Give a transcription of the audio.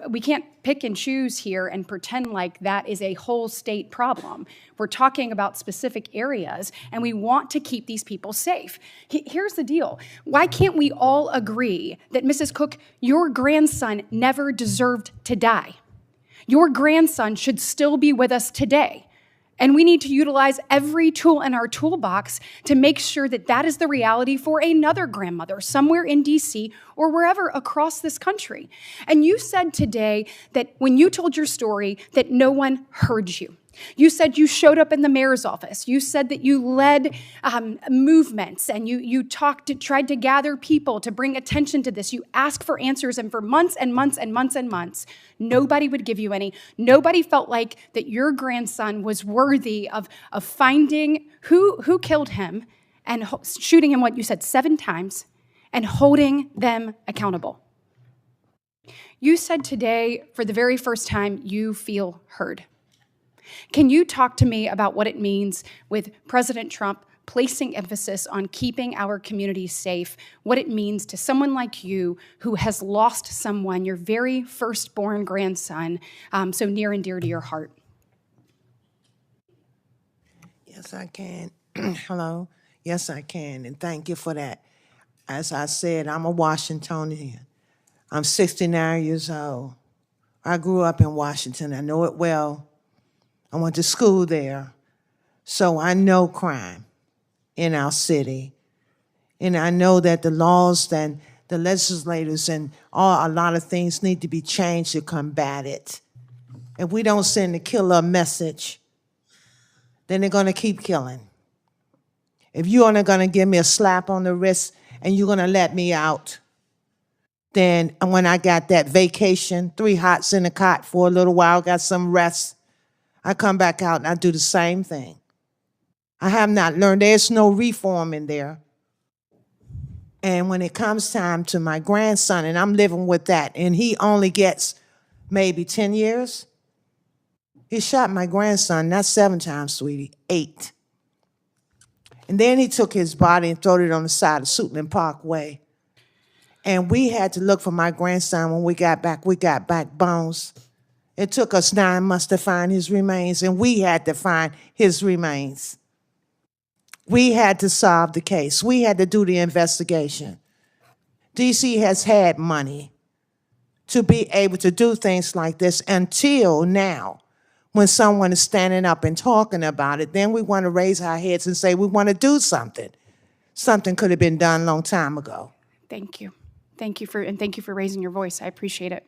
we can't pick and choose here and pretend like that is a whole state problem. We're talking about specific areas, and we want to keep these people safe. Here's the deal. Why can't we all agree that, Mrs. Cook, your grandson never deserved to die? Your grandson should still be with us today. And we need to utilize every tool in our toolbox to make sure that that is the reality for another grandmother somewhere in DC or wherever across this country. And you said today that when you told your story that no one heard you. You said you showed up in the mayor's office. You said that you led movements and you tried to gather people to bring attention to this. You asked for answers, and for months and months and months and months, nobody would give you any. Nobody felt like that your grandson was worthy of finding who killed him and shooting him, what you said, 7 times, and holding them accountable. You said today, for the very first time, you feel heard. Can you talk to me about what it means with President Trump placing emphasis on keeping our communities safe, what it means to someone like you who has lost someone, your very firstborn grandson, so near and dear to your heart? Yes, I can. Hello. Yes, I can, and thank you for that. As I said, I'm a Washingtonian. I'm 69 years old. I grew up in Washington. I know it well. I went to school there, so I know crime in our city. And I know that the laws and the legislators and a lot of things need to be changed to combat it. If we don't send the killer a message, then they're going to keep killing. If you're only going to give me a slap on the wrist and you're going to let me out, then when I got that vacation, 3 hots in a cot for a little while, got some rest, I come back out and I do the same thing. I have not learned. There's no reform in there. And when it comes time to my grandson, and I'm living with that, and he only gets maybe 10 years, he shot my grandson, not 7 times, sweetie, 8. And then he took his body and threw it on the side of Suitland Parkway. And we had to look for my grandson. When we got back bones. It took us 9 months to find his remains, and we had to find his remains. We had to solve the case. We had to do the investigation. DC has had money to be able to do things like this until now. When someone is standing up and talking about it, then we want to raise our heads and say we want to do something. Something could have been done a long time ago. Thank you. Thank you for raising your voice. I appreciate it.